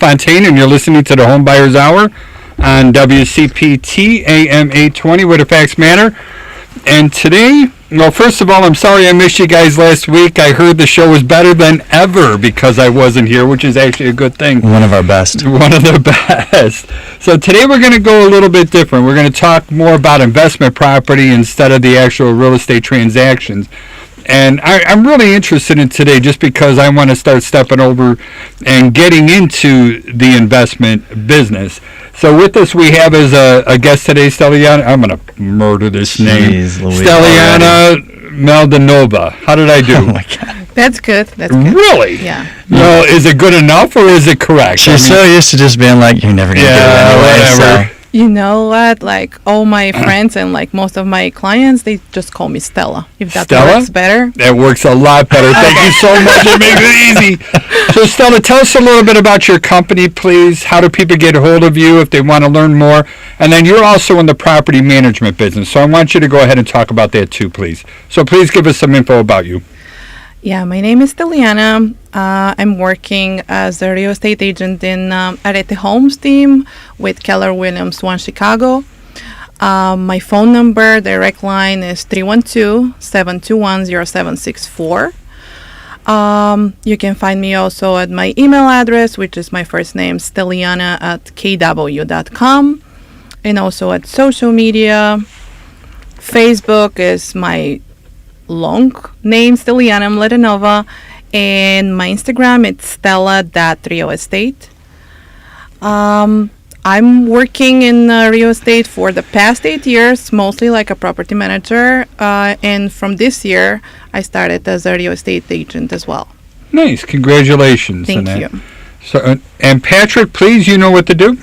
Fontaine, and you're listening to the HomeBuyer's Hour on WCPT AM 820, where the facts matter. And today, well, first of all, I'm sorry I missed you guys last week. I heard the show was better than ever because I wasn't here, which is actually a good thing. One of our best. One of the best. So today we're going to go a little bit different. We're going to talk more about investment property instead of the actual real estate transactions. And I'm really interested in today just because I want to start stepping over and getting into the investment business. So with us we have as a guest today, Steliana. I'm going to murder this name. Steliana Mladenova. How did I do? Oh my God. That's good. That's good. Really? Yeah. No, is it good enough or is it correct? She's so used to just being like, you're never going to get it anyway. Whatever. So. You know what? Like all my friends and like most of my clients, they just call me Stella. If that Stella? works better. That works a lot better. Thank you so much. It makes it easy. So, Stella, tell us a little bit about your company, please. How do people get a hold of you if they want to learn more? And then you're also in the property management business. So I want you to go ahead and talk about that too, please. So please give us some info about you. Yeah, my name is Steliana. I'm working as a real estate agent in Arete Homes team with Keller Williams One Chicago. My phone number, direct line is 312-721-0764. You can find me also at my email address, which is my first name, steliana@kw.com, and also at social media. Facebook is my long name, Steliana Mladenova, and my Instagram, it's stella.realestate. I'm working in real estate for the past 8 years, mostly like a property manager, and from this year, I started as a real estate agent as well. Nice. Congratulations. Thank you. So, and Patrick, please, you know what to do?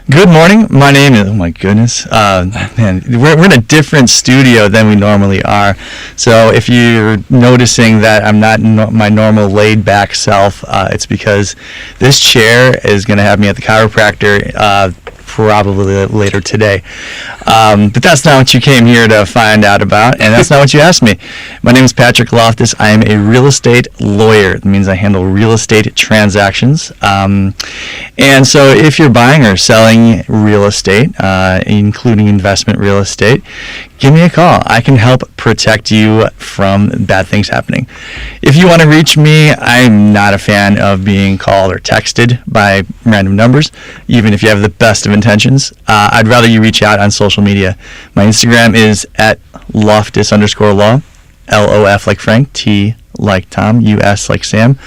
Good morning. My name is, oh my goodness, man, we're in a different studio than we normally are. So if you're noticing that I'm not my normal laid back self, it's because this chair is going to have me at the chiropractor probably later today. But that's not what you came here to find out about, and that's not what you asked me. My name is Patrick Loftus. I am a real estate lawyer. That means I handle real estate transactions. And so if you're buying or selling real estate, including investment real estate, give me a call. I can help protect you from bad things happening. If you want to reach me, I'm not a fan of being called or texted by random numbers, even if you have the best of intentions. I'd rather you reach out on social media. My Instagram is at Loftus_law, LOF like Frank, T like Tom, US like Sam,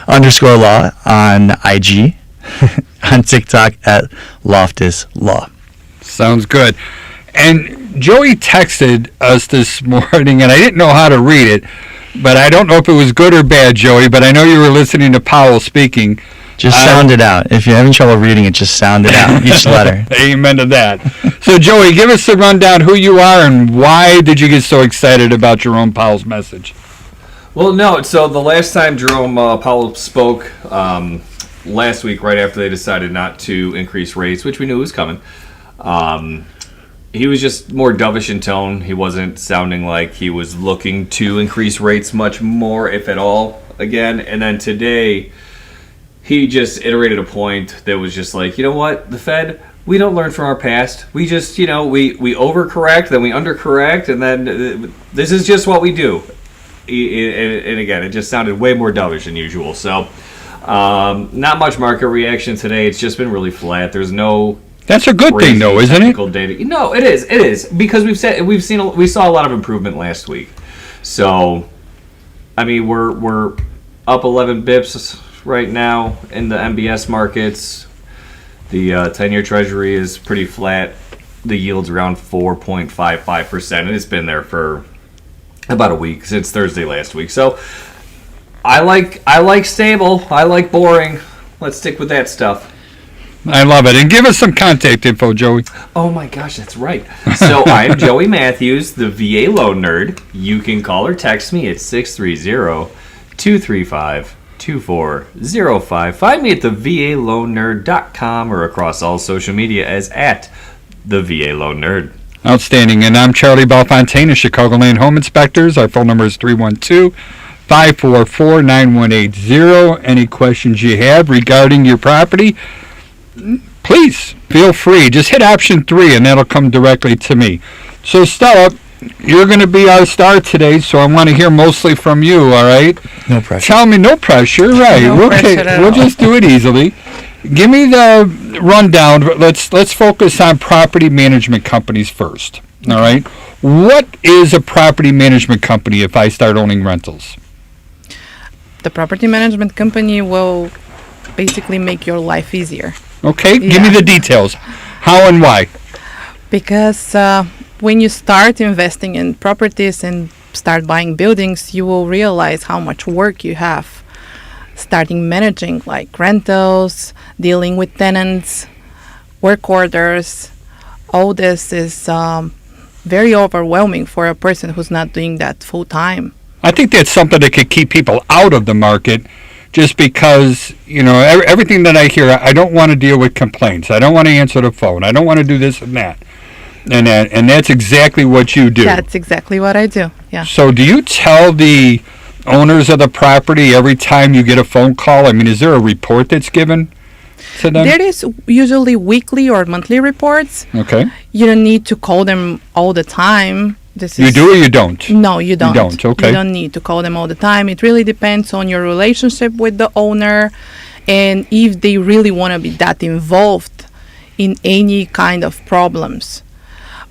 _law on IG, on TikTok at Loftus Law. Sounds good. And Joey texted us this morning, and I didn't know how to read it, but I don't know if it was good or bad, Joey, but I know you were listening to Powell speaking. Just sound it out. If you're having trouble reading it, just sound it out, each letter. Amen to that. So, Joey, give us a rundown who you are and why did you get so excited about Jerome Powell's message? Well, no, so the last time Jerome Powell spoke last week, right after they decided not to increase rates, which we knew was coming, he was just more dovish in tone. He wasn't sounding like he was looking to increase rates much more, if at all, again. And then today, he just iterated a point that was just like, you know what, the Fed, we don't learn from our past. We just, we overcorrect, then we undercorrect, and then this is just what we do. And again, it just sounded way more dovish than usual. So, not much market reaction today. It's just been really flat. There's no... That's a good thing, though, isn't it? Data. No, it is. It is because we saw a lot of improvement last week. So, I mean, we're up 11 bips right now in the MBS markets. The 10-year Treasury is pretty flat. The yield's around 4.55%, and it's been there for about a week, since Thursday last week. So, I like stable. I like boring. Let's stick with that stuff. I love it. And give us some contact info, Joey. Oh my gosh, that's right. So I'm Joey Matthews, the VA loan nerd. You can call or text me at 630-235-2405. Find me at thevaloannerd.com or across all social media as at the VA Loan Nerd. Outstanding. And I'm Charlie Belfontaine of Chicagoland Home Inspectors. Our phone number is 312 544-9180. Any questions you have regarding your property, please feel free. Just hit option 3 and that'll come directly to me. So Stella, you're going to be our star today, so I want to hear mostly from you, all right? No pressure. Tell me, no pressure, right? No pressure at We'll all. just do it easily. Give me the rundown. Let's focus on property management companies first, all right? What is a property management company if I start owning rentals? The property management company will basically make your life easier. Okay, give me Yeah. the details. How and why? Because when you start investing in properties and start buying buildings, you will realize how much work you have. Starting managing like rentals, dealing with tenants, work orders, all this is very overwhelming for a person who's not doing that full time. I think that's something that could keep people out of the market just because, everything that I hear, I don't want to deal with complaints. I don't want to answer the phone. I don't want to do this and that. And that's exactly what you do. That's exactly what I do. Yeah. So do you tell the owners of the property every time you get a phone call? I mean, is there a report that's given to them? There is usually weekly or monthly reports. Okay. You don't need to call them all the time. You do or you don't? No, you don't. don't, okay. You don't need to call them all the time. It really depends on your relationship with the owner and if they really want to be that involved in any kind of problems.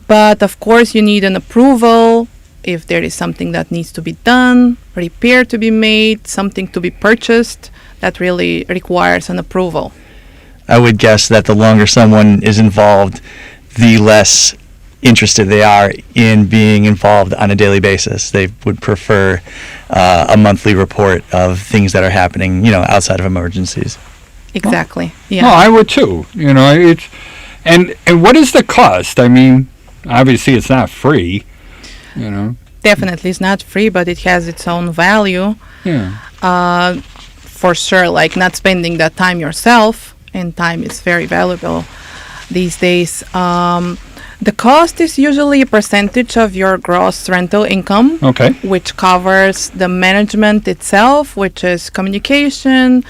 But of course, you need an approval if there is something that needs to be done, repair to be made, something to be purchased, that really requires an approval. I would guess that the longer someone is involved, the less interested they are in being involved on a daily basis. They would prefer a monthly report of things that are happening, outside of emergencies. Exactly. No, Yeah. I would too. It's and what is the cost? I mean, obviously it's not free. Definitely, it's not free, but it has its own value. Yeah. For sure, like not spending that time yourself, and time is very valuable these days. The cost is usually a percentage of your gross rental income, Okay. which covers the management itself, which is communication,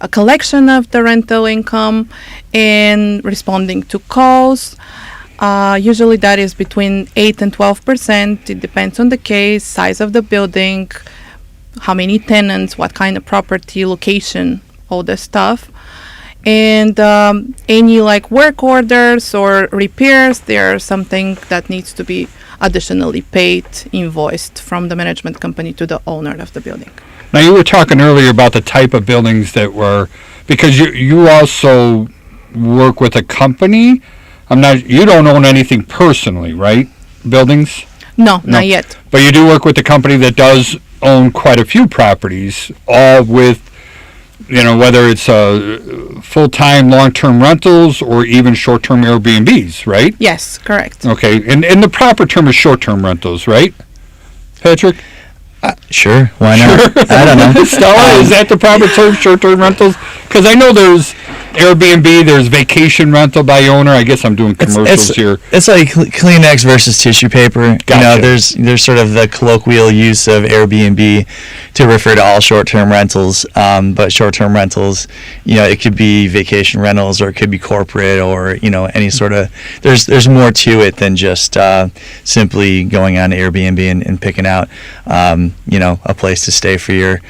a collection of the rental income, and responding to calls. Usually that is between 8 and 12%. It depends on the case, size of the building, how many tenants, what kind of property, location, all this stuff. And any like work orders or repairs, there's something that needs to be additionally paid, invoiced from the management company to the owner of the building. Now you were talking earlier about the type of buildings that were, because you also work with a company. You don't own anything personally, right? Buildings? No, not yet. But you do work with a company that does own quite a few properties, all with, whether it's full-time long-term rentals or even short-term Airbnbs, right? Yes, correct. Okay, and the proper term is short-term rentals, right, Patrick? Sure, why not? I don't know. Stella, is that the proper term, short-term rentals? Because I know there's Airbnb, there's vacation rental by owner. I guess I'm doing commercials here. It's like Kleenex versus tissue paper. Gotcha. There's sort of the colloquial use of Airbnb to refer to all short-term rentals. But short-term rentals, it could be vacation rentals or it could be corporate or any sort of. There's more to it than just simply going on Airbnb and picking out a place to stay for your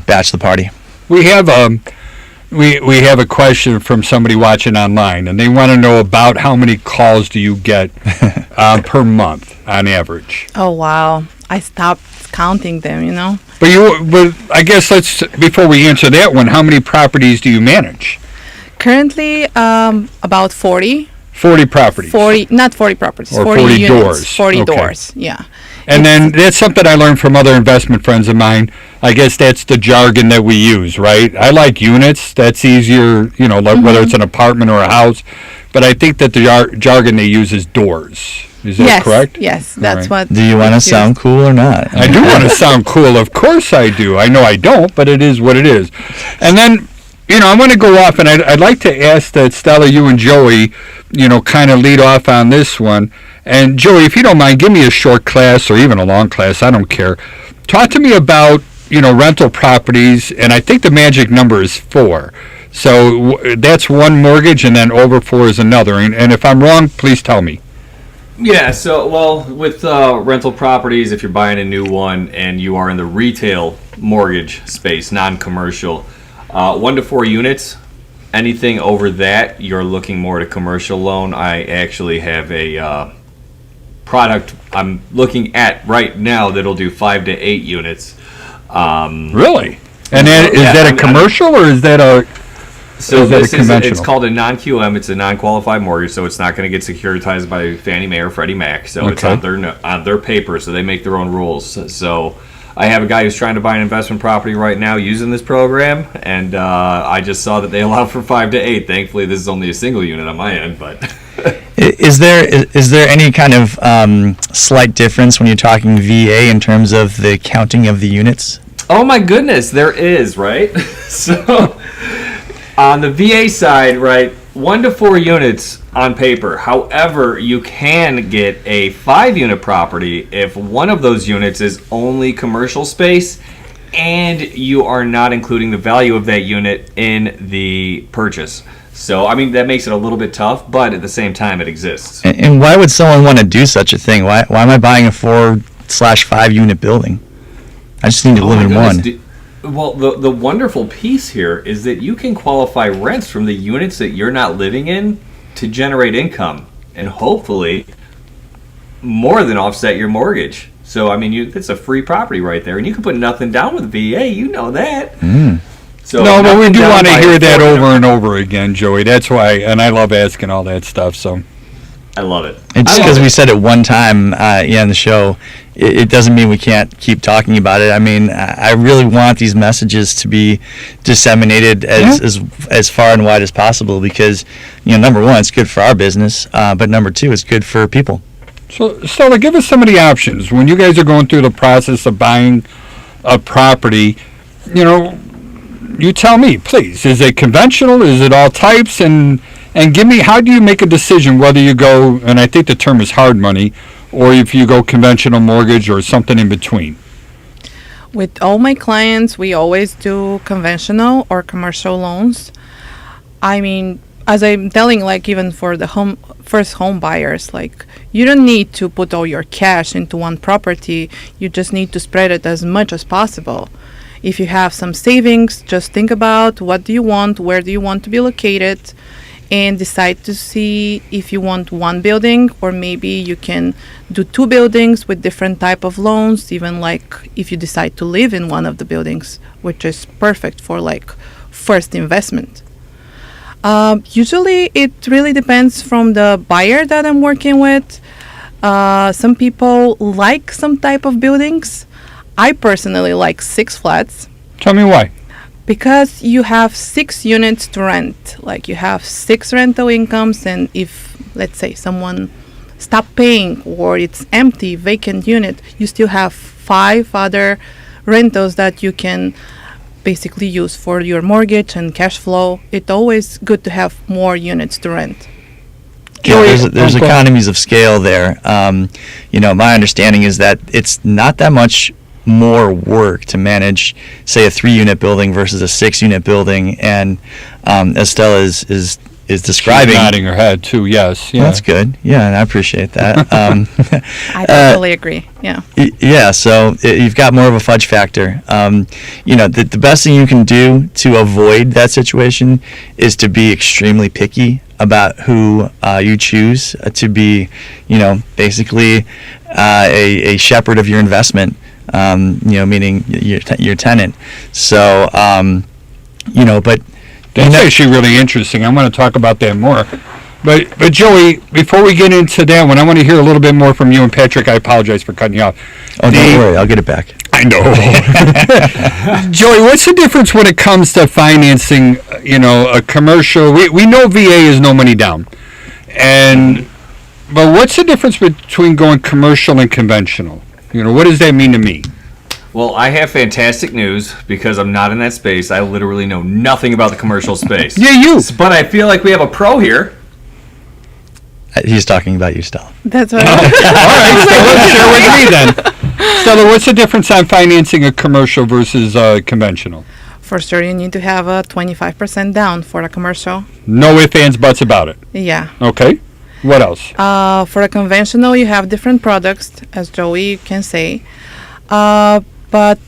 bachelor party. We have we have a question from somebody watching online, and they want to know about how many calls do you get per month on average. Oh, wow. I stopped counting them, But I guess before we answer that one, how many properties do you manage? Currently, about 40. 40 properties. 40, not 40 properties, Or 40 40 units. doors. 40 Okay. doors, yeah. And then that's something I learned from other investment friends of mine. I guess that's the jargon that we use, right? I like units. That's easier, whether it's an apartment or a house. But I think that the jargon they use is doors. Is that correct? Yes, that's right. what. Do you want to it's sound cool or not? I do want to sound cool. Of course I do. I know I don't, but it is what it is. And then, I want to go off, and I'd like to ask that Stella, you and Joey, kind of lead off on this one. And Joey, if you don't mind, give me a short class or even a long class. I don't care. Talk to me about, rental properties, and I think the magic number is 4. So that's one mortgage, and then over 4 is another. And if I'm wrong, please tell me. Yeah, so, well, with rental properties, if you're buying a new one and you are in the retail mortgage space, non-commercial, 1 to 4 units, anything over that, you're looking more at a commercial loan. I actually have a product I'm looking at right now that'll do 5 to 8 units. Really? And then, is that a commercial or is that a... So it's called a non-QM. It's a non-qualified mortgage, so it's not going to get securitized by Fannie Mae or Freddie Mac. So it's on their paper, so they make their own rules. So I have a guy who's trying to buy an investment property right now using this program, and I just saw that they allow for 5 to 8. Thankfully, this is only a single unit on my end, but. Is there any kind of slight difference when you're talking VA in terms of the counting of the units? Oh my goodness, there is, right? So. On the VA side, right, 1 to 4 units on paper. However, you can get a 5-unit property if one of those units is only commercial space and you are not including the value of that unit in the purchase. So, I mean, that makes it a little bit tough, but at the same time, it exists. And why would someone want to do such a thing? Why am I buying a 4/5 unit building? I just need to live in one. Well, the wonderful piece here is that you can qualify rents from the units that you're not living in to generate income and hopefully more than offset your mortgage. So, I mean, it's a free property right there, and you can put nothing down with VA. You know that. So no, but we do want to hear that over and over again, Joey. That's why, and I love asking all that stuff. So I love it. And just because we said it one time, on the show, it doesn't mean we can't keep talking about it. I mean, I really want these messages to be disseminated as far and wide as possible because, number one, it's good for our business, but number two, it's good for people. So, Stella, give us some of the options. When you guys are going through the process of buying a property, you tell me, please. Is it conventional? Is it all types? And give me, how do you make a decision whether you go, and I think the term is hard money, or if you go conventional mortgage or something in between? With all my clients, we always do conventional or commercial loans. I mean, as I'm telling, like even for the first home buyers, like you don't need to put all your cash into one property. You just need to spread it as much as possible. If you have some savings, just think about what do you want, where do you want to be located, and decide to see if you want one building or maybe you can do 2 buildings with different type of loans, even like if you decide to live in one of the buildings, which is perfect for like first investment. Usually it really depends from the buyer that I'm working with. Some people like some type of buildings. I personally like 6 flats. Tell me why. Because you have 6 units to rent, like you have 6 rental incomes, and if, let's say, someone stop paying or it's empty, vacant unit, you still have 5 other rentals that you can basically use for your mortgage and cash flow. It's always good to have more units to rent. Yeah, there's economies of scale there. My understanding is that it's not that much more work to manage, say, a 3-unit building versus a 6-unit building, and as Stella is describing, she's nodding her head too. Yes, yeah, that's good. Yeah, and I appreciate that. I totally agree. Yeah. Yeah. So you've got more of a fudge factor. The best thing you can do to avoid that situation is to be extremely picky about who you choose to be, basically a shepherd of your investment. Meaning your tenant. So, but that's actually really interesting. I'm going to talk about that more. But Joey, before we get into that one, I want to hear a little bit more from you. And Patrick, I apologize for cutting you off. Oh, don't worry, I'll get it back. I know. Joey, what's the difference when it comes to financing? A commercial. We know VA is no money down, but what's the difference between going commercial and conventional? What does that mean to me? Well, I have fantastic news because I'm not in that space. I literally know nothing about the commercial space. Yeah, you. But I feel like we have a pro here. He's talking about you, Stella. That's what. All right, Stella, share with me then. Stella, what's the difference on financing a commercial versus conventional? For sure, you need to have a 25% down for a commercial. No ifs, ands, buts about it. Yeah. Okay. What else? For a conventional, you have different products, as Joey can say. But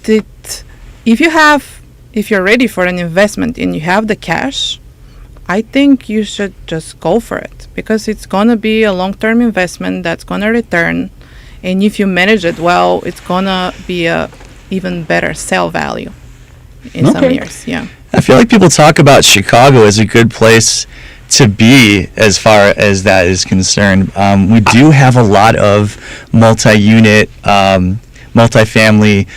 if you're ready for an investment and you have the cash, I think you should just go for it, because it's gonna be a long-term investment that's gonna return, and if you manage it well, it's gonna be a even better sale value in some years. Yeah. I feel like people talk about Chicago as a good place to be as far as that is concerned. We do have a lot of multi-unit, multi-family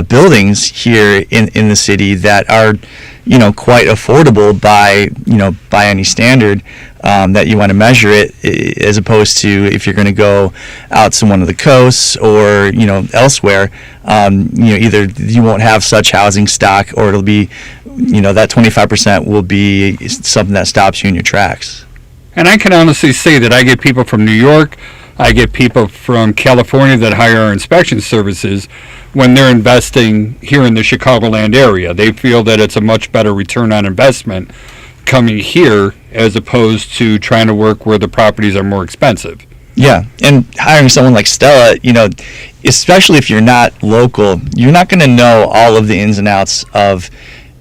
buildings here in the city that are, quite affordable by any standard that you want to measure it, as opposed to if you're going to go out to one of the coasts or elsewhere. Either you won't have such housing stock, or it'll be, that 25% will be something that stops you in your tracks. And I can honestly say that I get people from New York, I get people from California that hire our inspection services when they're investing here in the Chicagoland area. They feel that it's a much better return on investment coming here as opposed to trying to work where the properties are more expensive. Yeah, and hiring someone like Stella, especially if you're not local, you're not going to know all of the ins and outs of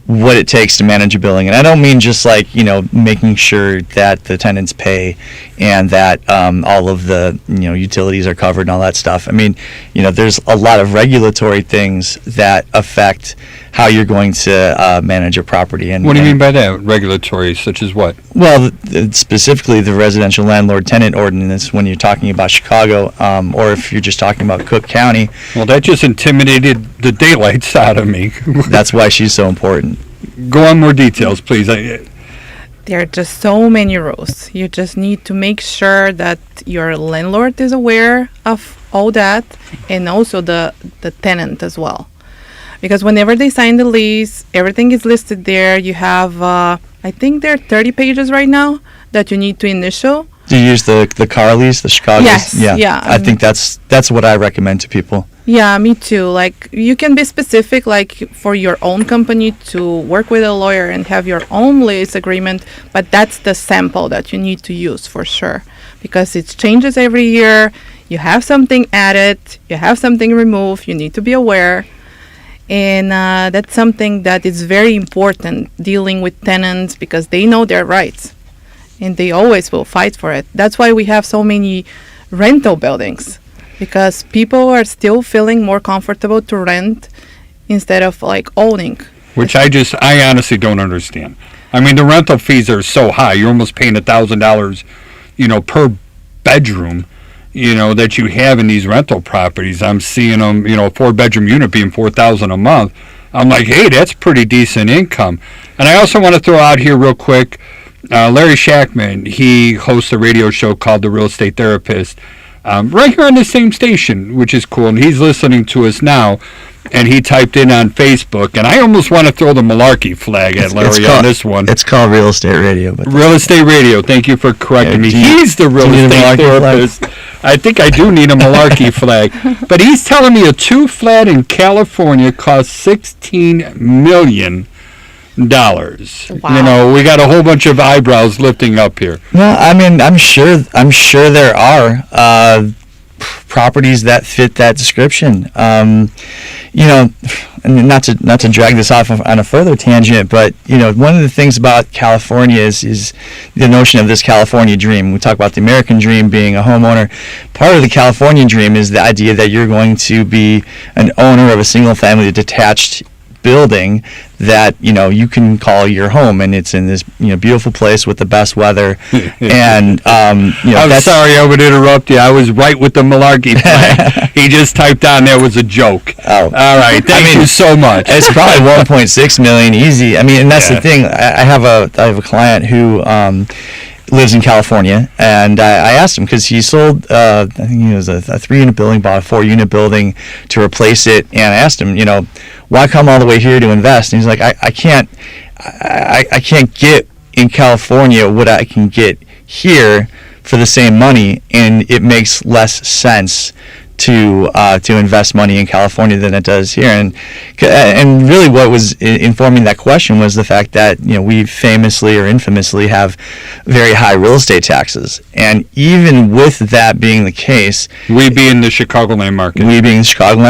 what it takes to manage a building. And I don't mean just like, making sure that the tenants pay and that all of the, utilities are covered and all that stuff. I mean, there's a lot of regulatory things that affect how you're going to manage a property. And what do you mean by that? Regulatory, such as what? Well, specifically the residential landlord-tenant ordinance when you're talking about Chicago, or if you're just talking about Cook County. Well, that just intimidated the daylights out of me. That's why she's so important. Go on, more details, please. There are just so many rules. You just need to make sure that your landlord is aware of all that, and also the tenant as well. Because whenever they sign the lease, everything is listed there. You have, I think there are 30 pages right now that you need to initial. Do you use the car lease, the Chicago Yes, lease? yeah. I think that's what I recommend to people. Yeah, me too. Like, you can be specific, like, for your own company to work with a lawyer and have your own lease agreement, but that's the sample that you need to use for sure, because it changes every year. You have something added, you have something removed, you need to be aware. And that's something that is very important, dealing with tenants, because they know their rights and they always will fight for it. That's why we have so many rental buildings, because people are still feeling more comfortable to rent instead of like owning. Which I honestly don't understand. I mean, the rental fees are so high. You're almost paying $1,000, per bedroom, that you have in these rental properties. I'm seeing them, a 4-bedroom unit being $4,000 a month. I'm like, hey, that's pretty decent income. And I also want to throw out here real quick, Larry Shackman, he hosts a radio show called The Real Estate Therapist, right here on the same station, which is cool. And he's listening to us now, and he typed in on Facebook, and I almost want to throw the malarkey flag at Larry on this one. It's called Real Estate Radio. But Real Estate Radio. Thank you for correcting me. He's the real estate therapist. I think I do need a malarkey flag. But he's telling me a 2-flat in California costs $16 million. Wow. We got a whole bunch of eyebrows lifting up here. Well, I mean, I'm sure there are properties that fit that description. And not to drag this off on a further tangent, but one of the things about California is the notion of this California dream. We talk about the American dream being a homeowner. Part of the California dream is the idea that you're going to be an owner of a single-family detached building that you can call your home, and it's in this beautiful place with the best weather. And I'm sorry I would interrupt you. I was right with the malarkey flag. He just typed on there was a joke. Oh, all right. Thank you so much. It's probably 1.6 million easy. I mean, and that's the thing. I have a client who lives in California, and I asked him, because he sold I think it was a 3-unit building, bought a 4-unit building to replace it, and I asked him, why come all the way here to invest? And he's like, I can't get in California what I can get here for the same money, and it makes less sense to invest money in California than it does here. And really what was informing that question was the fact that, we famously or infamously have very high real estate taxes. And even with that being the case, We being the Chicagoland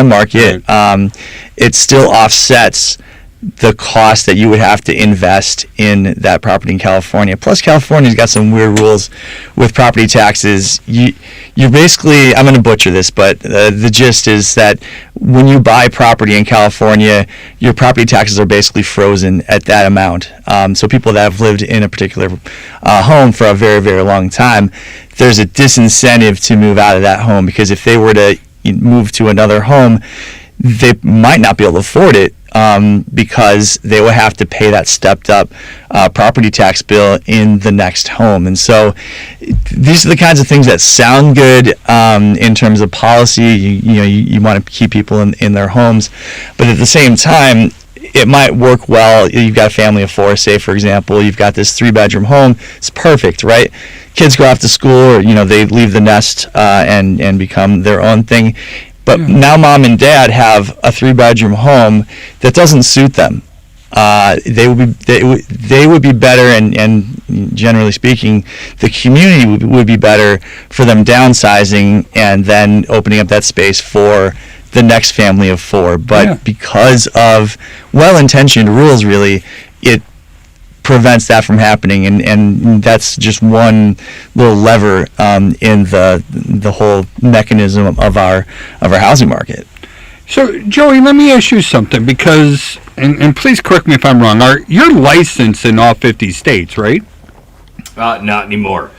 market. Right. It still offsets the cost that you would have to invest in that property in California. Plus, California's got some weird rules with property taxes. You're basically, I'm going to butcher this, but the gist is that when you buy property in California, your property taxes are basically frozen at that amount. So people that have lived in a particular home for a very, very long time, there's a disincentive to move out of that home, because if they were to move to another home, they might not be able to afford it, because they will have to pay that stepped up property tax bill in the next home. And so these are the kinds of things that sound good in terms of policy. You want to keep people in their homes, but at the same time, it might work well. You've got a family of four, say, for example, you've got this 3-bedroom home. It's perfect, right? Kids go off to school, or they leave the nest and become their own thing. But now mom and dad have a 3-bedroom home that doesn't suit them. They would be better, and generally speaking, the community would be better for them downsizing and then opening up that space for the next family of four. But because of well-intentioned rules, really, it prevents that from happening, and that's just one little lever in the whole mechanism of our housing market. So, Joey, let me ask you something, because, and please correct me if I'm wrong, you're licensed in all 50 states, right? Not anymore.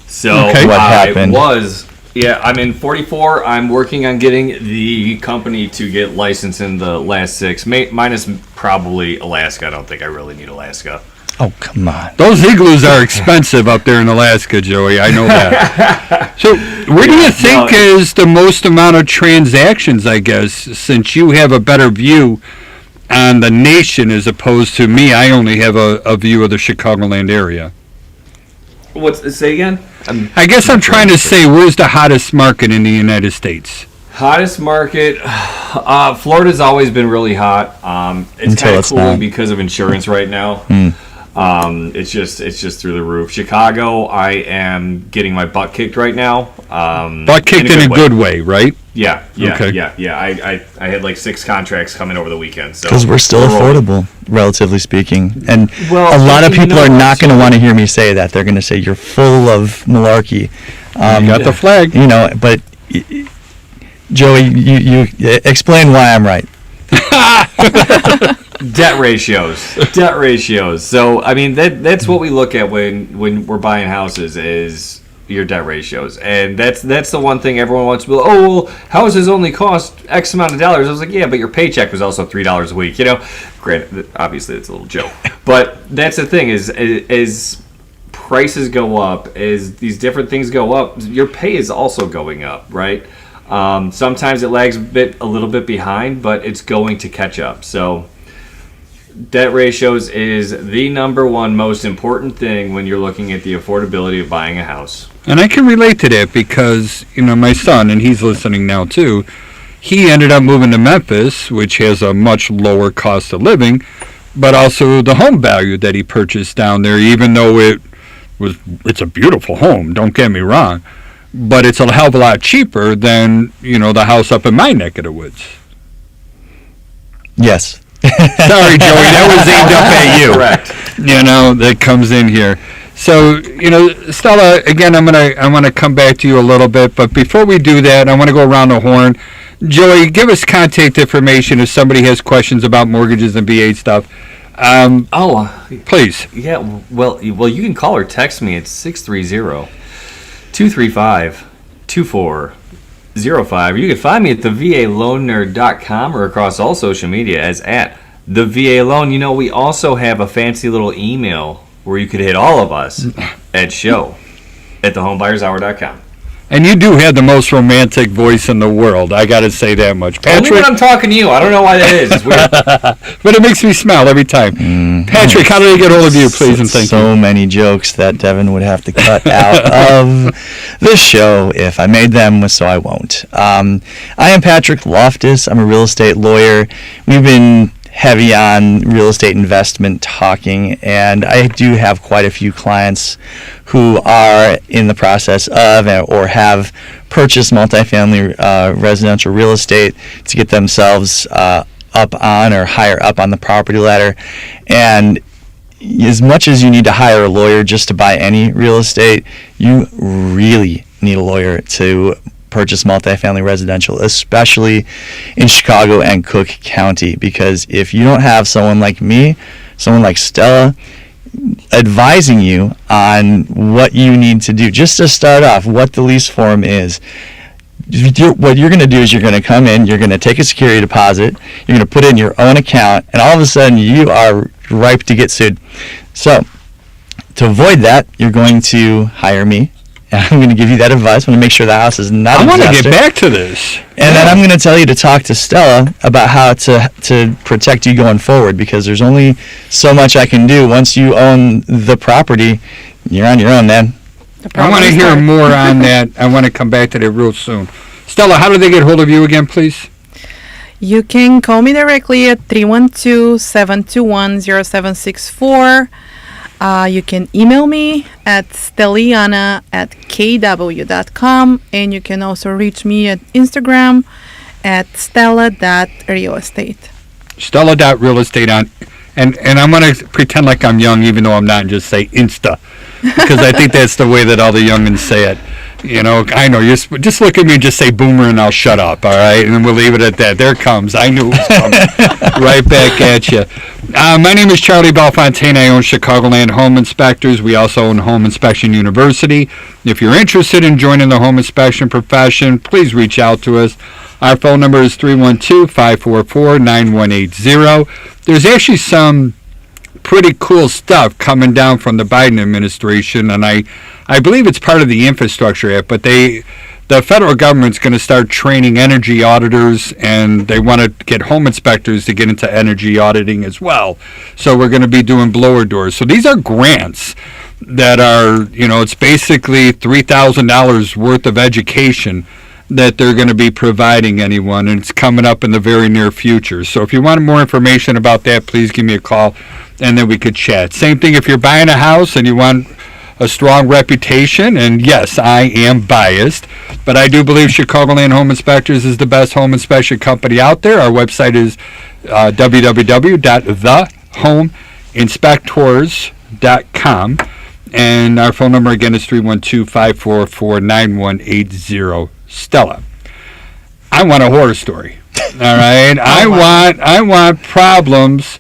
So Okay. What I happened? I'm in 44. I'm working on getting the company to get licensed in the last 6, minus probably Alaska. I don't think I really need Alaska. Oh, come on. Those igloos are expensive up there in Alaska, Joey. I know that. So, where do you think is the most amount of transactions, I guess, since you have a better view on the nation as opposed to me? I only have a view of the Chicagoland area. Say again? I guess I'm trying to say, where's the hottest market in the United States? Hottest market, Florida's always been really hot. It's Until kind of it's cool not. because of insurance right now. It's just through the roof. Chicago, I am getting my butt kicked right now. Butt kicked in a good way, right? Yeah. Okay. I had like 6 contracts coming over the weekend. So Because we're still rolling. affordable, relatively speaking. And Well, a lot of you people know are what, not going to so- want to hear me say that. They're going to say, you're full of malarkey. You got the flag. But Joey, you explain why I'm right. Debt ratios. So I mean that's what we look at when we're buying houses is your debt ratios, and that's the one thing everyone wants to be like, oh well, houses only cost X amount of dollars. I was like, yeah, but your paycheck was also $3 a week. Granted, obviously it's a little joke, but that's the thing is prices go up, as these different things go up, your pay is also going up, right? Sometimes it lags a little bit behind, but it's going to catch up. So debt ratios is the number one most important thing when you're looking at the affordability of buying a house. And I can relate to that because, my son, and he's listening now too, he ended up moving to Memphis, which has a much lower cost of living, but also the home value that he purchased down there, even though it's a beautiful home, don't get me wrong, but it's a hell of a lot cheaper than, the house up in my neck of the woods. Yes. Sorry, Joey, that was aimed up at you. Correct. That comes in here. So, Stella, again, I want to come back to you a little bit, but before we do that, I want to go around the horn. Joey, give us contact information if somebody has questions about mortgages and VA stuff. Please. Yeah, well, you can call or text me at 630-235-2405. You can find me at thevaloannerd.com or across all social media as at the VA Loan. We also have a fancy little email where you could hit all of us at show@thehomebuyer'shour.com. And you do have the most romantic voice in the world. I got to say that much. Only Patrick, when I'm talking to you. I don't know why that is. It's weird. but it makes me smile every time. Patrick, how do they get hold of you, please, and thank you? So many jokes that Devin would have to cut out of the show if I made them, so I won't. I am Patrick Loftus. I'm a real estate lawyer. We've been heavy on real estate investment talking, and I do have quite a few clients who are in the process of or have purchased multifamily residential real estate to get themselves up on or higher up on the property ladder. And as much as you need to hire a lawyer just to buy any real estate, you really need a lawyer to purchase multifamily residential, especially in Chicago and Cook County, because if you don't have someone like me, someone like Stella, advising you on what you need to do, just to start off, what the lease form is, what you're going to do is you're going to come in, you're going to take a security deposit, you're going to put it in your own account, and all of a sudden you are ripe to get sued. So to avoid that, you're going to hire me. I'm going to give you that advice. I'm going to make sure the house is not I want to disaster. get back to this. And then I'm going to tell you to talk to Stella about how to protect you going forward, because there's only so much I can do. Once you own the property, you're on your own, man. I want to hear more on that. I want to come back to that real soon. Stella, how do they get hold of you again, please? You can call me directly at 312-721-0764. You can email me at steliana@kw.com, and you can also reach me at Instagram at stella.realestate. Stella.realestate on, and I'm going to pretend like I'm young, even though I'm not, and just say Insta, because I think that's the way that all the youngins say it. You know, I know, just look at me and just say boomer and I'll shut up, all right? And then we'll leave it at that. There it comes. I knew it was coming. Right back at you. My name is Charlie Belfontaine. I own Chicagoland Home Inspectors. We also own Home Inspection University. If you're interested in joining the home inspection profession, please reach out to us. Our phone number is 312-544-9180. There's actually some pretty cool stuff coming down from the Biden administration, and I believe it's part of the Infrastructure Act, but the federal government's going to start training energy auditors, and they want to get home inspectors to get into energy auditing as well. So we're going to be doing blower doors. So these are grants that are, it's basically $3,000 worth of education that they're going to be providing anyone, and it's coming up in the very near future. So if you want more information about that, please give me a call, and then we could chat. Same thing if you're buying a house and you want a strong reputation, and yes, I am biased, but I do believe Chicagoland Home Inspectors is the best home inspection company out there. Our website is www.thehomeinspectors.com, and our phone number again is 312-544-9180. Stella, I want a horror story. All right, I want problems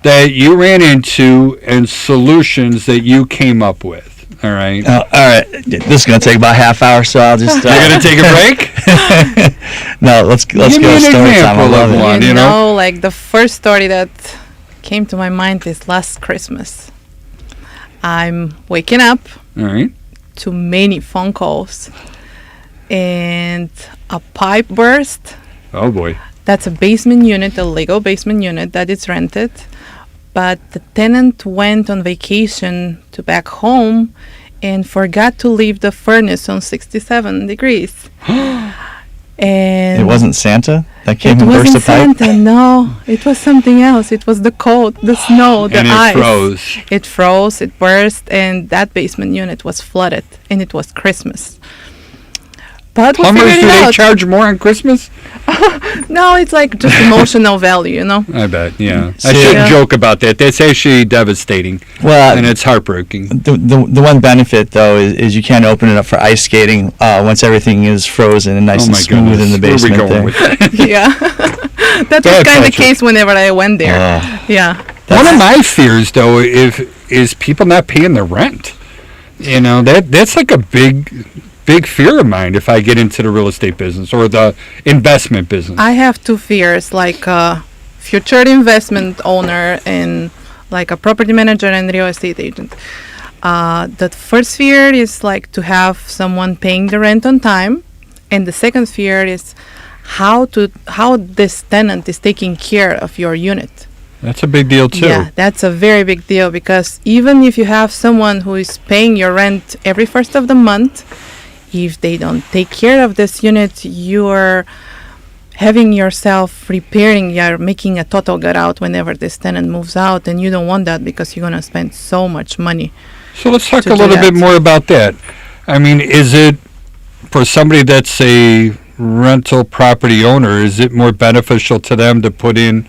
that you ran into and solutions that you came up with. All right. All right. This is going to take about a half hour, so I'll just. You're going to take a break? No, let's Give go me an story time. I example love of it. one. You know, like the first story that came to my mind is last Christmas. I'm waking up All right. to many phone calls, and a pipe burst. Oh boy. That's a basement unit, a legal basement unit that is rented. But the tenant went on vacation to back home and forgot to leave the furnace on 67 degrees. And It wasn't Santa that came it and burst wasn't the pipe? Santa, no. It was something else. It was the cold, the snow, the And it ice. froze. It froze, it burst, and that basement unit was flooded. And it was Christmas. But we Plumbers, figured do it they out. charge more on Christmas? No, it's like just emotional value, I bet, yeah. I So- shouldn't Yeah. joke about that. That's actually devastating, Well, and it's heartbreaking. the one benefit, though, is you can't open it up for ice skating once everything is frozen and nice Oh and my smooth goodness. in the Where are we basement going there. with that? Yeah. That was Bad kind of the Patrick. case whenever I went there. Yeah. One of my fears, though, is people not paying their rent. That's like a big fear of mine if I get into the real estate business or the investment business. I have two fears, like a future investment owner and like a property manager and real estate agent. The first fear is like to have someone paying the rent on time, and the second fear is how this tenant is taking care of your unit. That's a big deal too. Yeah, that's a very big deal, because even if you have someone who is paying your rent every first of the month, if they don't take care of this unit, you are having yourself repairing, you're making a total gut out whenever this tenant moves out, and you don't want that because you're going to spend so much money. So let's talk to a do little bit that. more about that. I mean, is it for somebody that's a rental property owner, is it more beneficial to them to put in,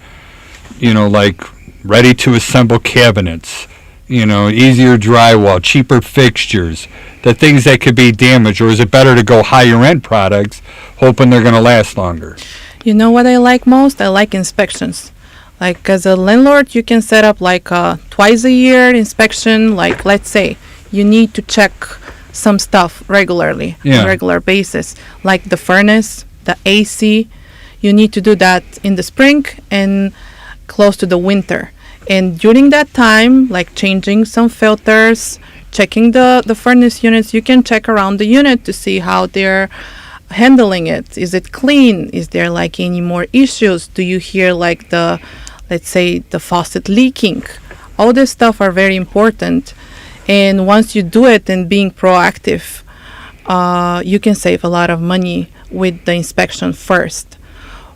like ready to assemble cabinets, easier drywall, cheaper fixtures, the things that could be damaged, or is it better to go higher end products hoping they're going to last longer? You know what I like most? I like inspections. Like, as a landlord, you can set up like a twice a year inspection. Like, let's say you need to check some stuff regularly, Yeah. on a regular basis, like the furnace, the AC. You need to do that in the spring and close to the winter. And during that time, like changing some filters, checking the furnace units, you can check around the unit to see how they're handling it. Is it clean? Is there like any more issues? Do you hear like let's say the faucet leaking? All this stuff are very important. And once you do it and being proactive, you can save a lot of money with the inspection first.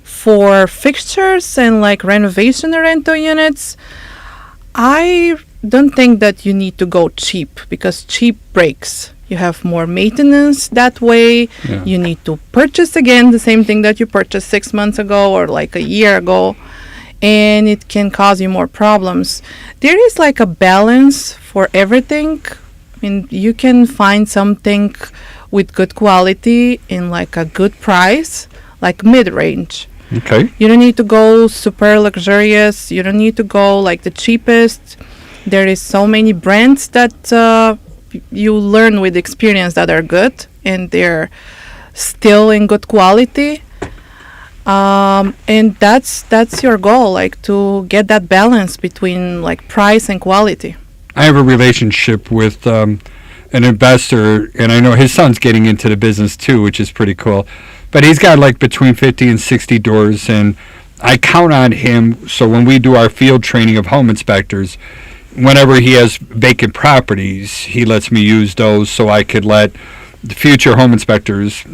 For fixtures and like renovation rental units, I don't think that you need to go cheap, because cheap breaks. You have more maintenance that way. Yeah. You need to purchase again the same thing that you purchased 6 months ago or like a year ago, and it can cause you more problems. There is like a balance for everything. I mean, you can find something with good quality in like a good price, like mid-range. Okay. You don't need to go super luxurious. You don't need to go like the cheapest. There is so many brands that you learn with experience that are good and they're still in good quality. And that's your goal, like to get that balance between like price and quality. I have a relationship with an investor, and I know his son's getting into the business too, which is pretty cool. But he's got like between 50 and 60 doors, and I count on him. So when we do our field training of home inspectors, whenever he has vacant properties, he lets me use those so I could let the future home inspectors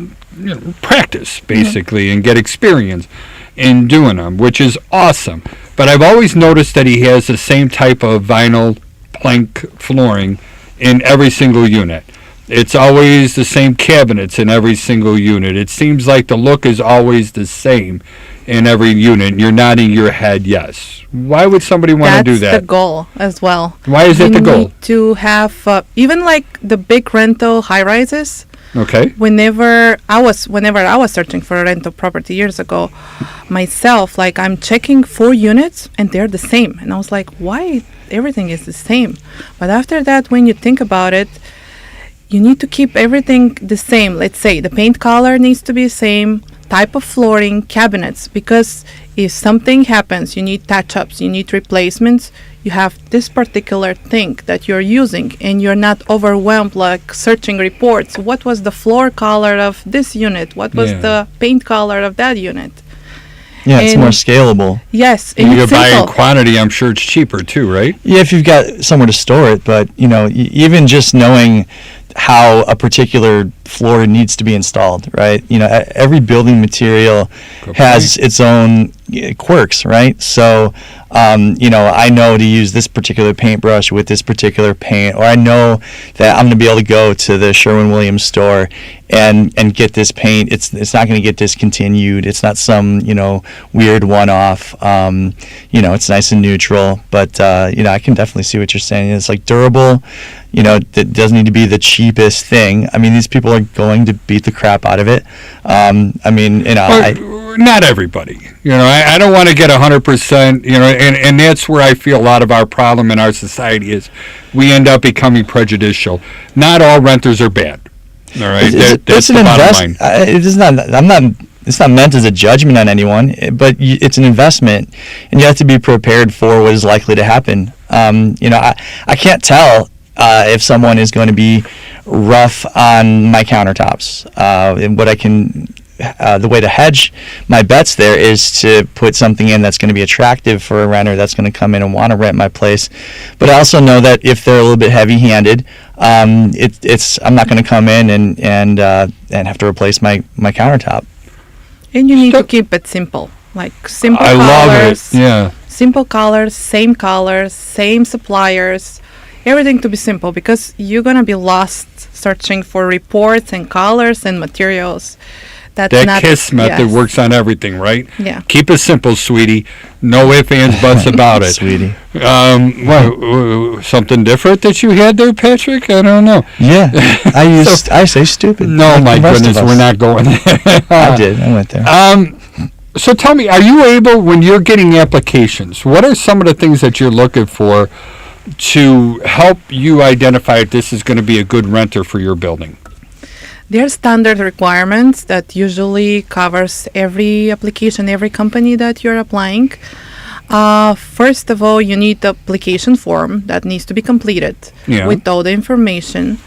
practice basically and get experience in doing them, which is awesome. But I've always noticed that he has the same type of vinyl plank flooring in every single unit. It's always the same cabinets in every single unit. It seems like the look is always the same in every unit. You're nodding your head yes. Why would somebody want to do that? That's the goal as well. Why is it the goal? You need to have even like the big rental high rises. Okay. Whenever I was searching for a rental property years ago, myself, like I'm checking 4 units and they're the same, and I was like, why everything is the same? But after that, when you think about it, you need to keep everything the same. Let's say the paint color needs to be the same, type of flooring, cabinets, because if something happens, you need touch-ups, you need replacements, you have this particular thing that you're using, and you're not overwhelmed like searching reports. What was the floor color of this unit? What was Yeah. the paint color of that unit? Yeah, it's And- more scalable. Yes, And and you're it's buying simple. quantity, I'm sure it's cheaper too, right? Yeah, if you've got somewhere to store it, but even just knowing how a particular floor needs to be installed, right? Every building material Good has its own quirks, right? So, I know to use this particular paintbrush with this particular paint, or I know that I'm going to be able to go to the Sherwin-Williams store and get this paint. It's not going to get discontinued. It's not some weird one-off. It's nice and neutral, but I can definitely see what you're saying. It's like durable. That doesn't need to be the cheapest thing. I mean, these people are going to beat the crap out of it. Not everybody. I don't want to get 100%, and that's where I feel a lot of our problem in our society is we end up becoming prejudicial. Not all renters are bad. All right? That's the bottom line. It's not meant as a judgment on anyone, but it's an investment, and you have to be prepared for what is likely to happen. I can't tell if someone is going to be rough on my countertops. And what I can, the way to hedge my bets there is to put something in that's going to be attractive for a renter that's going to come in and want to rent my place. But I also know that if they're a little bit heavy-handed, I'm not going to come in and have to replace my countertop. And you need to keep it simple, like simple I colors. love it. Yeah. Simple colors, same suppliers, everything to be simple, because you're gonna be lost searching for reports and colors and materials. That's That not, KISS method yes. works on everything, right? Yeah. Keep it simple, sweetie. No ifs, ands, buts about it. Sweetie. Something different that you had there, Patrick? I don't know. Yeah, I say stupid. No, like my the rest of goodness, us. we're not going there. I went there. So tell me, are you able, when you're getting applications, what are some of the things that you're looking for to help you identify if this is going to be a good renter for your building? There are standard requirements that usually covers every application, every company that you're applying. First of all, you need the application form that needs to be completed with all the information.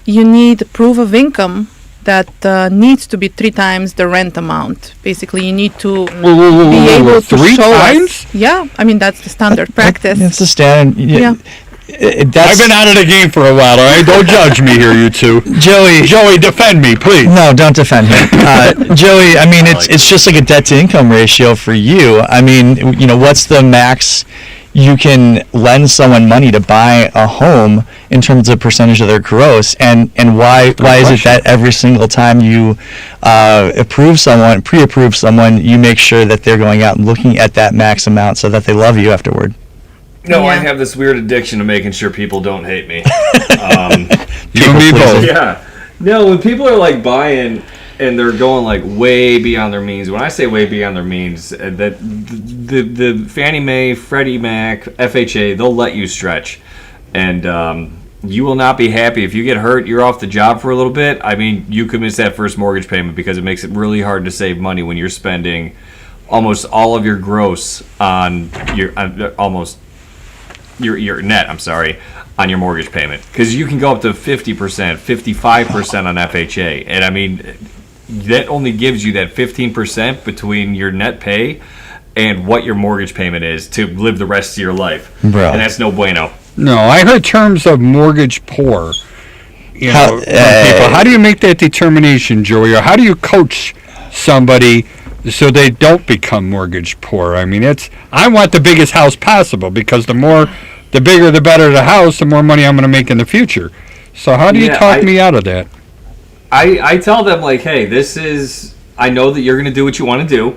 You need proof of income that needs to be 3 times the rent amount. Basically, you need to be able to 3 show times? us. Yeah, I mean that's the standard practice. It's the standard. Yeah. I've been out of the game for a while, all right? Don't judge me here, you two. Joey, defend me, please. No, don't defend him. Joey, I mean, it's just like a debt-to-income ratio for you. I mean, what's the max you can lend someone money to buy a home in terms of percentage of their gross, and why is it that every single time you pre-approve someone, you make sure that they're going out and looking at that max amount so that they love you afterward? No, I have this weird addiction to making sure people don't hate me. You and me both. Yeah. No, when people are like buying and they're going like way beyond their means. When I say way beyond their means, that the Fannie Mae, Freddie Mac, FHA, they'll let you stretch, and you will not be happy if you get hurt. You're off the job for a little bit. I mean, you could miss that first mortgage payment because it makes it really hard to save money when you're spending almost all of your gross on your net, on your mortgage payment, because you can go up to 50%, 55% on FHA, and I mean that only gives you that 15% between your net pay and what your mortgage payment is to live the rest of your life, bro. And that's no bueno. No, I heard terms of mortgage poor. From people. How do you make that determination, Joey, or how do you coach somebody so they don't become mortgage poor? I mean, I want the biggest house possible, because the bigger the better the house, the more money I'm going to make in the future. So how do you talk me out of that? I tell them, like, hey, I know that you're going to do what you want to do,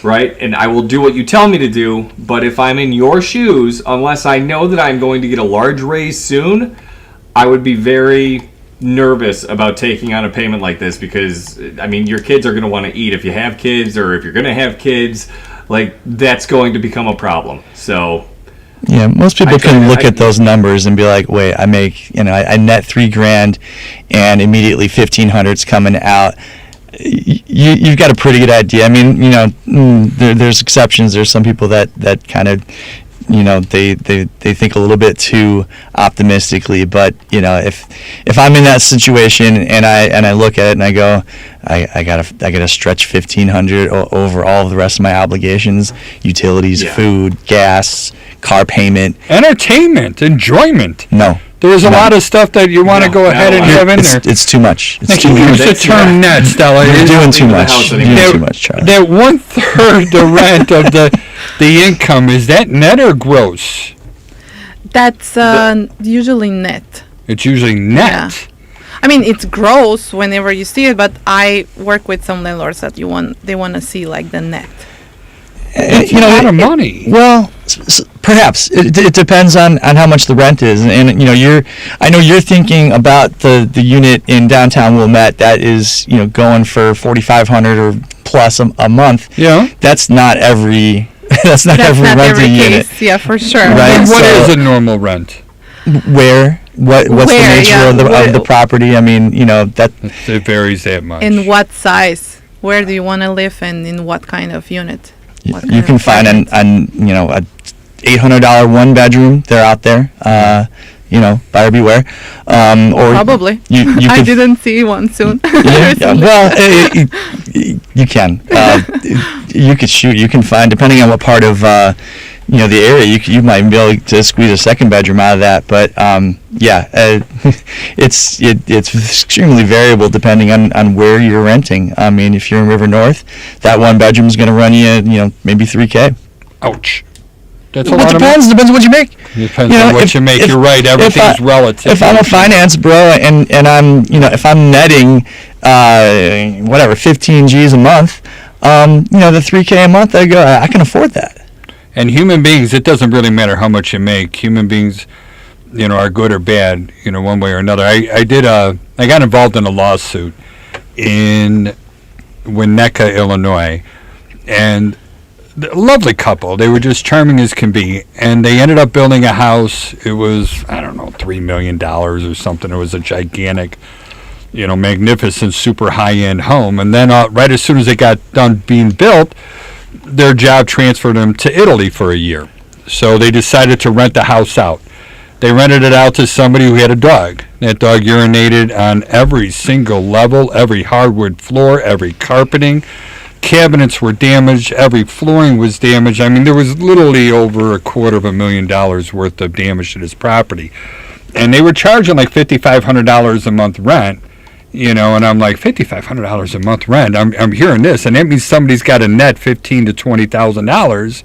right? And I will do what you tell me to do, but if I'm in your shoes, unless I know that I'm going to get a large raise soon, I would be very nervous about taking on a payment like this, because I mean, your kids are going to want to eat if you have kids, or if you're going to have kids, like, that's going to become a problem. So yeah, most people can look at those numbers and be like, wait, I make, I net $3,000 and immediately $1,500's coming out. You've got a pretty good idea. I mean, there's exceptions. There's some people that kind of, they think a little bit too optimistically. But if I'm in that situation and I look at it and I go, I gotta stretch $1,500 over all of the rest of my obligations, utilities, food, gas, car payment, entertainment, enjoyment. No. There's a lot of stuff that you want to go ahead and have in there. It's too much. Use the term net, Stella. You're doing too much. You're doing too much, Charlie. That 1/3 the rent of the income, is that net or gross? That's usually net. It's usually net. Yeah. I mean, it's gross whenever you see it, but I work with some landlords that they want to see like the net. It's a lot of money. Well, perhaps it depends on how much the rent is, and I know you're thinking about the unit in downtown Wilmette that is going for $4,500 or plus a month. Yeah, that's not every renting every unit. Case. Yeah, for sure. Right. And what is a normal rent? What's the nature of the property? I mean, that it varies that much. In what size? Where do you want to live, and in what kind of unit? You can find a $800 one bedroom. They're out there. buyer beware. Or Probably. you I could, didn't see one soon. well, you can. You could shoot. You can find, depending on what part of the area, you might be able to squeeze a second bedroom out of that. But it's extremely variable depending on where you're renting. I mean, if you're in River North, that one bedroom is going to run you, maybe $3,000. Ouch. That's a Well, lot it of money. depends what you make. Depends on what you make. You're right. Everything's relative. If I'm a finance bro and I'm, if I'm netting, 15 G's a month, the $3,000 a month, I can afford that. And human beings, it doesn't really matter how much you make. Human beings, are good or bad, one way or another. I got involved in a lawsuit in Winnetka, Illinois, and a lovely couple. They were just charming as can be, and they ended up building a house. It was, I don't know, $3 million or something. It was a gigantic, magnificent, super high-end home. And then right as soon as it got done being built, their job transferred them to Italy for a year. So they decided to rent the house out. They rented it out to somebody who had a dog. That dog urinated on every single level, every hardwood floor, every carpeting. Cabinets were damaged. Every flooring was damaged. I mean, there was literally over $250,000 worth of damage to this property. And they were charging like $5,500 a month rent, and I'm like, $5,500 a month rent? I'm hearing this, and that means somebody's got to net $15,000 to $20,000,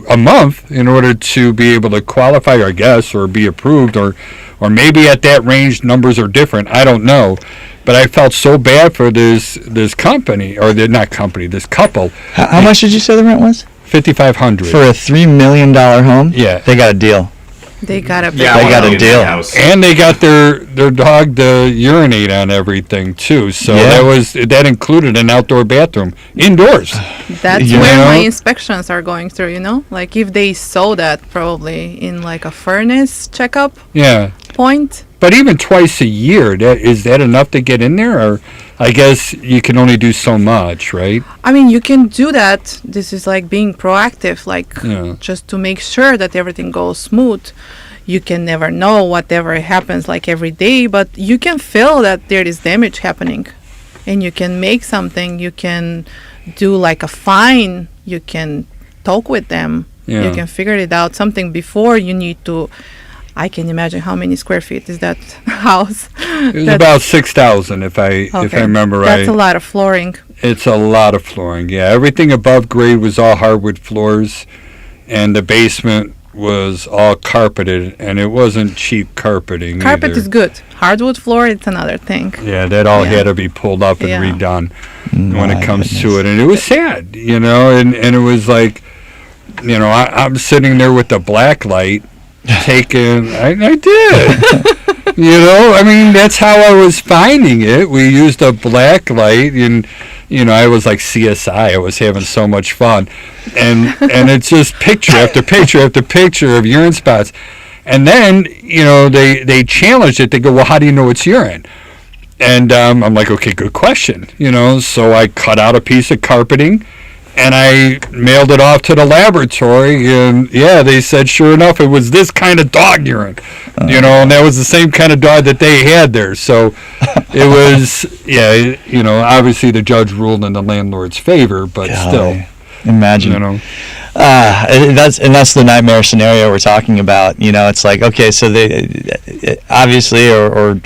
a month, in order to be able to qualify, I guess, or be approved, or maybe at that range numbers are different. I don't know. But I felt so bad for this company, or this couple. How much did you say the rent was? $5,500 For a $3 million home. Yeah, they got a deal. They got a they got a deal, and they got their dog to urinate on everything too. So that included an outdoor bathroom, indoors. That's where my inspections are going through. Like if they saw that probably in like a furnace checkup. Yeah. Point. But even twice a year, is that enough to get in there? Or I guess you can only do so much, right? I mean, you can do that. This is like being proactive, just to make sure that everything goes smooth. You can never know whatever happens like every day, but you can feel that there is damage happening. And you can make something. You can do like a fine. You can talk with them. Yeah. You can figure it out. Something before you need to... I can imagine how many square feet is that house. It was about 6,000, if I remember right. That's a lot of flooring. It's a lot of flooring. Yeah, everything above grade was all hardwood floors, and the basement was all carpeted, and it wasn't cheap carpeting. Carpet either. is good. Hardwood floor, it's another thing. Yeah, that all had to be pulled up and redone when it comes to it, and it was sad, and it was like, I'm sitting there with the black light. I did. I mean, that's how I was finding it. We used a black light, and I was like CSI. I was having so much fun, and it's just picture after picture after picture of urine spots, and then they challenged it. They go, well, how do you know it's urine? And I'm like, okay, good question. So I cut out a piece of carpeting. And I mailed it off to the laboratory, and they said, sure enough, it was this kind of dog urine, and that was the same kind of dog that they had there. So it was, obviously the judge ruled in the landlord's favor, but still. Imagine. That's the nightmare scenario we're talking about. It's like, okay, so they obviously, or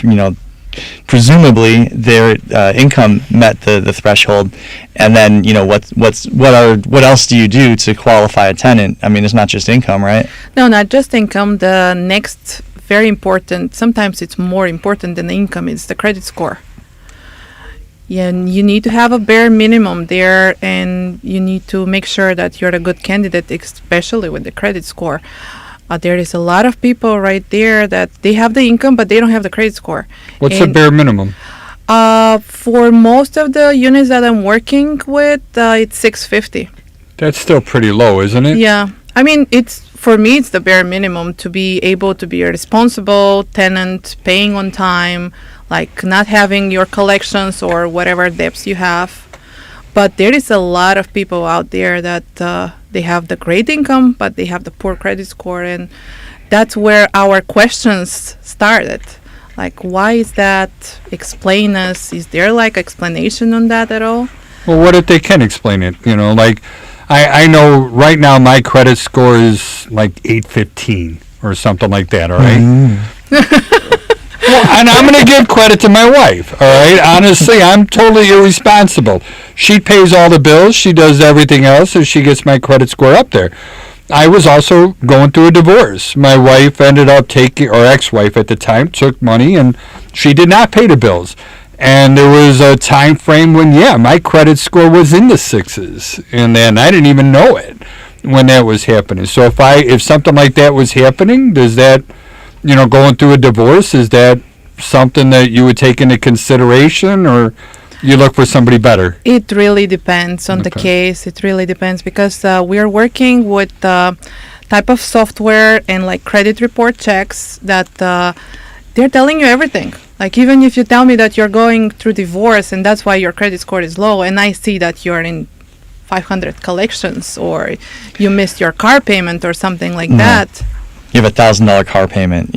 presumably their income met the threshold, and then what else do you do to qualify a tenant? I mean, it's not just income, right? No, not just income. The next very important, sometimes it's more important than the income, is the credit score. And you need to have a bare minimum there, and you need to make sure that you're a good candidate, especially with the credit score. There is a lot of people right there that they have the income, but they don't have the credit score. What's the bare minimum? For most of the units that I'm working with, it's 650. That's still pretty low, isn't it? Yeah. I mean, for me, it's the bare minimum to be able to be a responsible tenant, paying on time, like not having your collections or whatever debts you have. But there is a lot of people out there that they have the great income, but they have the poor credit score, and that's where our questions started. Like, why is that? Explain us. Is there like explanation on that at all? Well, what if they can explain it? You know, like I know right now my credit score is like 815 or something like that. All right. Well, and I'm going to give credit to my wife. All right. Honestly, I'm totally irresponsible. She pays all the bills. She does everything else, so she gets my credit score up there. I was also going through a divorce. My wife ended up taking, or ex-wife at the time, took money, and she did not pay the bills. And there was a time frame when, my credit score was in the sixes, and then I didn't even know it when that was happening. So if something like that was happening, does that, going through a divorce, is that something that you would take into consideration, or you look for somebody better? It really depends on the case. It really depends because we are working with type of software and like credit report checks that they're telling you everything. Like even if you tell me that you're going through divorce and that's why your credit score is low, and I see that you're in 500 collections or you missed your car payment or something like that. You have $1,000 car payment,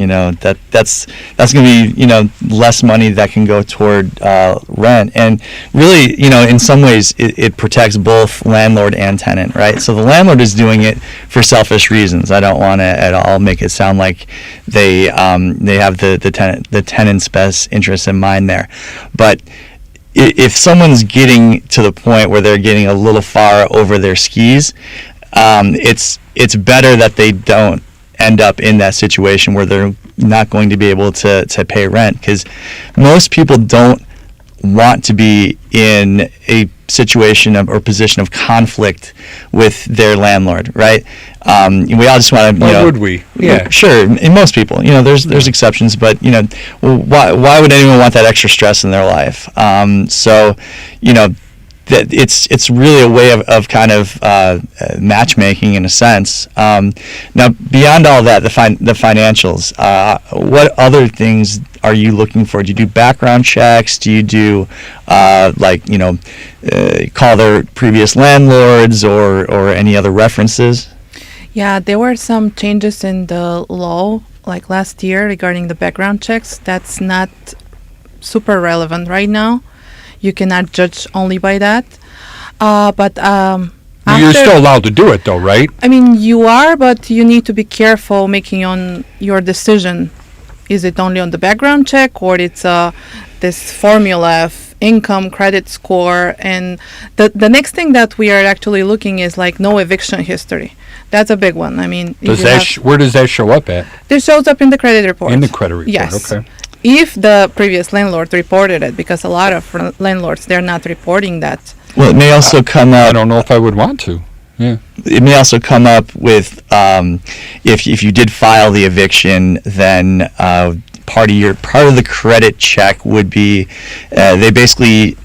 that's going to be, less money that can go toward rent. And really, in some ways, it protects both landlord and tenant, right? So the landlord is doing it for selfish reasons. I don't want to at all make it sound like they have the tenant's best interest in mind there. But if someone's getting to the point where they're getting a little far over their skis, it's better that they don't end up in that situation where they're not going to be able to pay rent, because most people don't want to be in a situation or position of conflict with their landlord, right? We all just want to, Why would we? Yeah. Sure. In most people, there's exceptions, but, why would anyone want that extra stress in their life? That it's really a way of kind of matchmaking in a sense. Now, beyond all that, the financials, what other things are you looking for? Do you do background checks? Do you do call their previous landlords or any other references? Yeah, there were some changes in the law like last year regarding the background checks. That's not super relevant right now. You cannot judge only by that. But you're still allowed to do it, though, right? I mean, you are, but you need to be careful making on your decision. Is it only on the background check, or it's this formula of income, credit score, and the next thing that we are actually looking is like no eviction history. That's a big one. I mean, where does that show up at? This shows up in the credit report. In the credit report, yes. Okay. If the previous landlord reported it, because a lot of landlords, they're not reporting that. Well, it may also come up. I don't know if I would want to. Yeah. It may also come up with if you did file the eviction, then part of the credit check would be they basically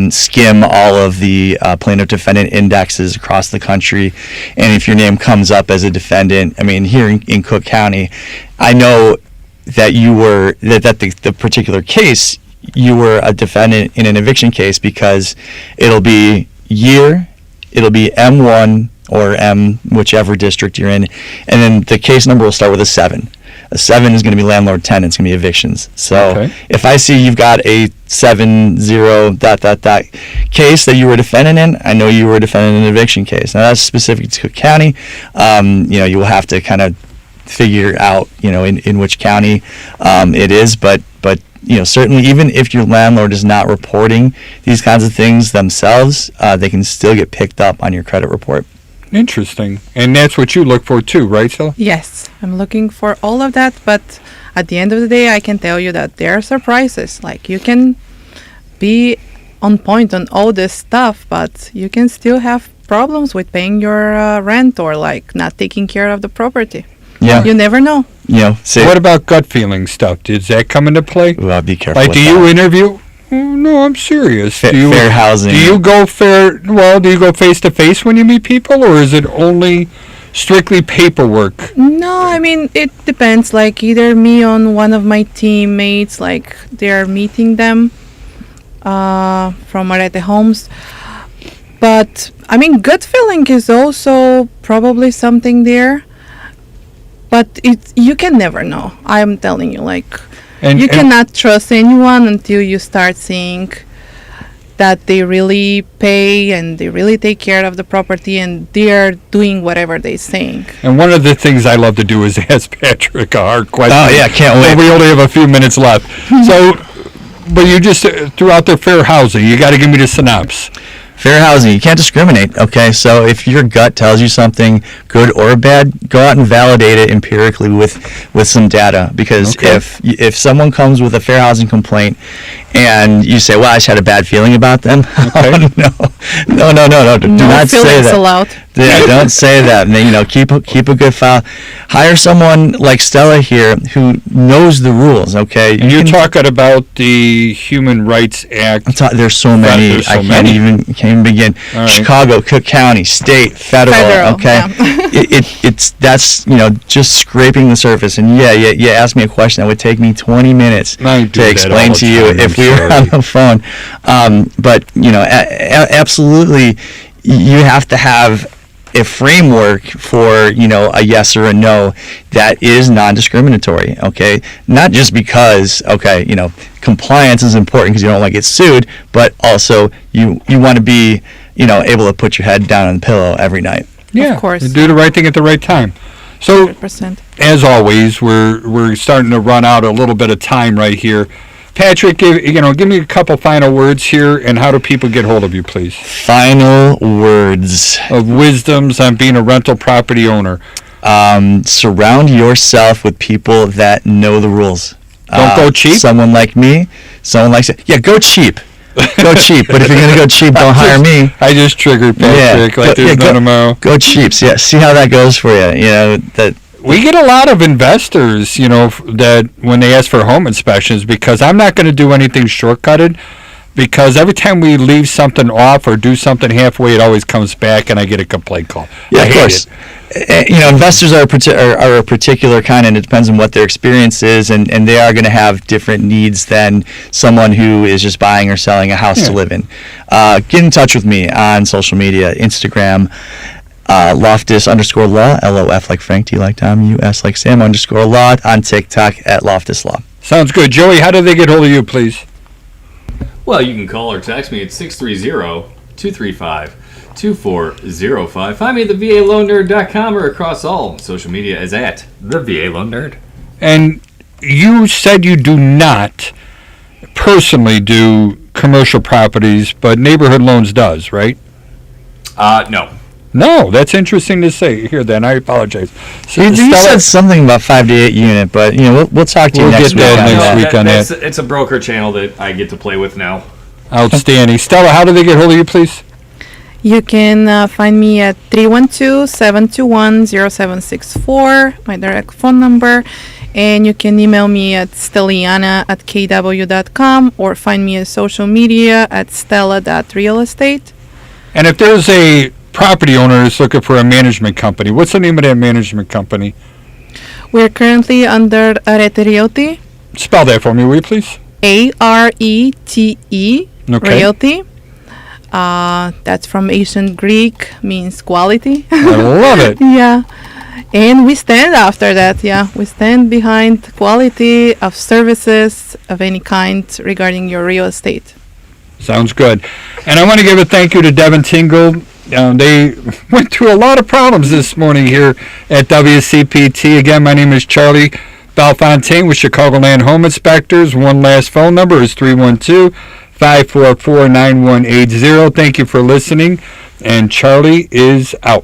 skim all of the plaintiff defendant indexes across the country, and if your name comes up as a defendant, I mean here in Cook County, I know that you were that the particular case you were a defendant in an eviction case because it'll be M1 or M whichever district you're in, and then the case number will start with a 7. A 7 is going to be landlord tenant, it's going to be evictions. So if I see you've got a 7-0 ... case that you were a defendant in, I know you were a defendant in an eviction case. Now that's specific to Cook County. You will have to kind of figure out, in which county it is, but certainly even if your landlord is not reporting these kinds of things themselves, they can still get picked up on your credit report. Interesting. And that's what you look for too, right, Stella? Yes, I'm looking for all of that, but at the end of the day, I can tell you that there are surprises. Like you can be on point on all this stuff, but you can still have problems with paying your rent or like not taking care of the property. Yeah. You never know. What about gut feeling stuff? Does that come into play? Well, be careful. Like, do you interview? Oh, no, I'm serious. Fair housing. Do you go face to face when you meet people, or is it only strictly paperwork? No, I mean, it depends. Like, either me or one of my teammates, like, they're meeting them from Arete Homes. But, I mean, gut feeling is also probably something there. But you can never know. I'm telling you, like, And, you and- cannot trust anyone until you start seeing that they really pay and they really take care of the property and they're doing whatever they're saying. And one of the things I love to do is ask Patrick a hard question. Oh, yeah, can't wait. But we only have a few minutes left. So, but you just threw out there fair housing. You got to give me the synopsis. Fair housing, you can't discriminate, okay? So if your gut tells you something good or bad, go out and validate it empirically with some data. Because Okay. if someone comes with a fair housing complaint and you say, well, I just had a bad feeling about them, Okay. oh, no, do No not say feelings that. allowed. Yeah, don't say that. And then, keep a good file. Hire someone like Stella here who knows the rules, okay? And you're talking about the Human Rights Act. There's so many. There's so I can't many. even begin. All right. Chicago, Cook County, state, federal. Okay, yeah. That's just scraping the surface. And you asked me a question that would take me 20 minutes I do to that explain all the to you time, if I'm we were sorry. on the phone. But absolutely, you have to have a framework for a yes or a no that is non-discriminatory. Okay, not just because compliance is important because you don't want to get sued, but also you want to be able to put your head down on the pillow every night. Yeah, course. do the right thing at the right time. So, 100%. as always, we're starting to run out a little bit of time right here. Patrick, give me a couple final words here, and how do people get hold of you, please? Final words. Of wisdoms on being a rental property owner. Surround yourself with people that know the rules. Don't go cheap? Someone like me. Someone like go cheap. Go cheap. But if you're gonna go cheap, don't hire me. I just triggered Patrick like there's no tomorrow. Go cheap. Yeah, see how that goes for you. That. We get a lot of investors, that when they ask for home inspections, because I'm not going to do anything shortcutted, because every time we leave something off or do something halfway, it always comes back and I get a complaint call. Yeah, I of hate course. it. Investors are a particular kind, and it depends on what their experience is, and they are going to have different needs than someone who is just buying or selling a house to live in. Get in touch with me on social media, Instagram, Loftus_law, LOF like Frank, T like Tom, US like Sam _law, on TikTok at Loftus Law. Sounds good. Joey, how do they get hold of you, please? Well, you can call or text me at 630-235-2405. Find me at thevaloannerd.com or across all social media as at the VA Loan Nerd. And you said you do not personally do commercial properties, but neighborhood loans does, right? No. No, that's interesting to say. Here, then, I apologize. So, You Stella- said something about 5 to 8 unit, but we'll talk to you We'll next get week. that on next that. week on that. It's a broker channel that I get to play with now. Outstanding. Stella, how do they get hold of you, please? You can find me at 312-721-0764, my direct phone number. And you can email me at steliana@kw.com or find me on social media at stella.realestate. And if there's a property owner that's looking for a management company, what's the name of that management company? We're currently under Arete Realty, Spell that for me, will you, please? Arete Okay. Realty. That's from ancient Greek, means quality. I love it. Yeah. And we stand after that, yeah. We stand behind quality of services of any kind regarding your real estate. Sounds good. And I want to give a thank you to Devin Tingle. They went through a lot of problems this morning here at WCPT. Again, my name is Charlie Belfontaine with Chicagoland Home Inspectors. One last phone number is 312-544-9180. Thank you for listening, and Charlie is out.